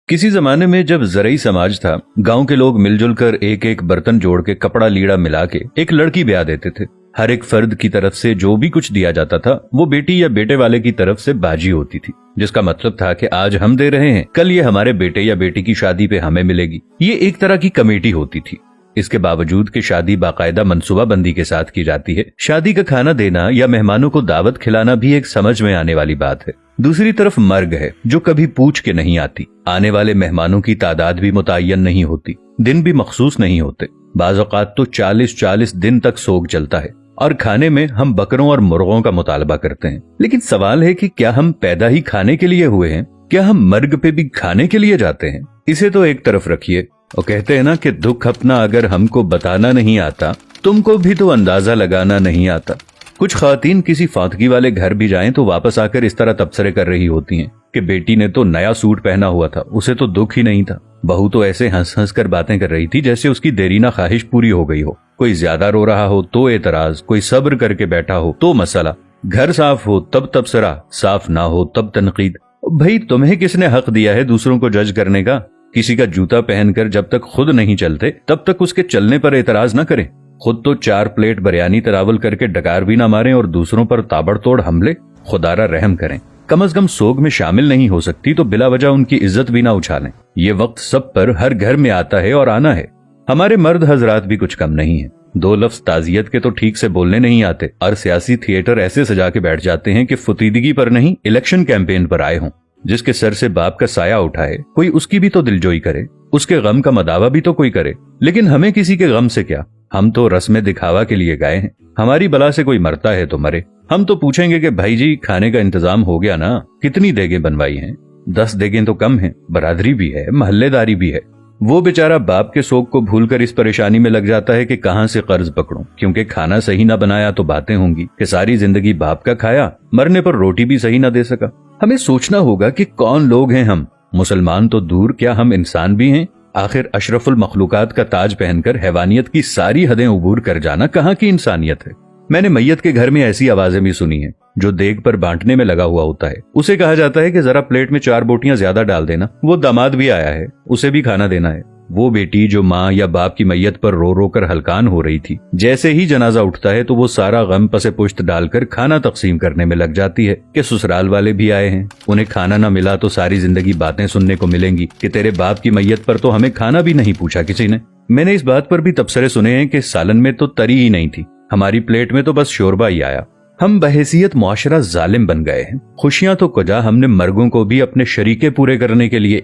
किसी जमाने में जब ज़रई समाज था, गांव के लोग मिलजुल कर एक एक बर्तन जोड़ के कपड़ा लीड़ा मिला के एक लड़की ब्याह देते थे। हर एक फर्द की तरफ से जो भी कुछ दिया जाता था वो बेटी या बेटे वाले की तरफ से बाजी होती थी, जिसका मतलब था कि आज हम दे रहे हैं, कल ये हमारे बेटे या बेटी की शादी पे हमें मिलेगी। ये एक तरह की कमेटी होती थी। इसके बावजूद कि शादी बाकायदा मनसूबा बंदी के साथ की जाती है, शादी का खाना देना या मेहमानों को दावत खिलाना भी एक समझ में आने वाली बात है। दूसरी तरफ मर्ग है जो कभी पूछ के नहीं आती। आने वाले मेहमानों की तादाद भी मुतय्यन नहीं होती, दिन भी मखसूस नहीं होते। बाज़ औक़ात तो 40-40 दिन तक सोग चलता है और खाने में हम बकरों और मुर्गों का मुतालबा करते हैं। लेकिन सवाल है कि क्या हम पैदा ही खाने के लिए हुए हैं? क्या हम मर्ग पे भी खाने के लिए जाते हैं? इसे तो एक तरफ रखिए, और कहते हैं ना कि दुख अपना अगर हमको बताना नहीं आता, तुमको भी तो अंदाजा लगाना नहीं आता। कुछ ख़वातीन किसी फातगी वाले घर भी जाएं तो वापस आकर इस तरह तबसरे कर रही होती हैं कि बेटी ने तो नया सूट पहना हुआ था, उसे तो दुख ही नहीं था। बहू तो ऐसे हंस हंस कर बातें कर रही थी जैसे उसकी देरीना ख्वाहिश पूरी हो गई हो। कोई ज्यादा रो रहा हो तो एतराज, कोई सब्र करके बैठा हो तो मसला, घर साफ हो तब तबसरा, साफ ना हो तब तनकीद। भाई तुम्हें किसने हक दिया है दूसरों को जज करने का? किसी का जूता पहनकर जब तक खुद नहीं चलते तब तक उसके चलने पर एतराज न करें। खुद तो 4 प्लेट बिरयानी तनावल करके डकार भी ना मारें और दूसरों पर ताबड़तोड़ हमले। खुदारा रहम करें, कम अज कम सोग में शामिल नहीं हो सकती तो बिला वजह उनकी इज्जत भी ना उछालें। ये वक्त सब पर हर घर में आता है और आना है। हमारे मर्द हजरात भी कुछ कम नहीं है। 2 लफ्ज ताजियत के तो ठीक से बोलने नहीं आते और सियासी थिएटर ऐसे सजा के बैठ जाते हैं कि फुतीदगी पर नहीं, इलेक्शन कैंपेन पर आए हों। जिसके सर से बाप का साया उठाए कोई उसकी भी तो दिलजोई करे, उसके गम का मदावा भी तो कोई करे। लेकिन हमें किसी के गम से क्या, हम तो रस्म दिखावा के लिए गए हैं। हमारी बला से कोई मरता है तो मरे। हम तो पूछेंगे कि भाई जी खाने का इंतजाम हो गया ना, कितनी देगें बनवाई हैं? 10 देगें तो कम हैं, बरादरी भी है, महल्लेदारी भी है। वो बेचारा बाप के सोग को भूलकर इस परेशानी में लग जाता है कि कहां से कर्ज पकड़ूं, क्योंकि खाना सही ना बनाया तो बातें होंगी कि सारी जिंदगी बाप का खाया, मरने पर रोटी भी सही ना दे सका। हमें सोचना होगा कि कौन लोग हैं हम। मुसलमान तो दूर, क्या हम इंसान भी हैं? आखिर अशरफुल मखलूकात का ताज पहनकर हैवानियत की सारी हदें उबूर कर जाना कहाँ की इंसानियत है? मैंने मैयत के घर में ऐसी आवाजें भी सुनी हैं। जो देग पर बांटने में लगा हुआ होता है उसे कहा जाता है कि जरा प्लेट में 4 बोटियां ज्यादा डाल देना, वो दामाद भी आया है, उसे भी खाना देना है। वो बेटी जो माँ या बाप की मैयत पर रो रो कर हलकान हो रही थी, जैसे ही जनाजा उठता है तो वो सारा गम पसे पुश्त डालकर खाना तकसीम करने में लग जाती है कि ससुराल वाले भी आए हैं, उन्हें खाना ना मिला तो सारी जिंदगी बातें सुनने को मिलेंगी कि तेरे बाप की मैयत पर तो हमें खाना भी नहीं पूछा किसी ने। मैंने इस बात पर भी तबसरे सुने हैं कि सालन में तो तरी ही नहीं थी, हमारी प्लेट में तो बस शोरबा ही आया। हम बहैसियत मुआशरा जालिम बन गए हैं। खुशियां तो कुजा, हमने मर्गों को भी अपने शरीके पूरे करने के लिए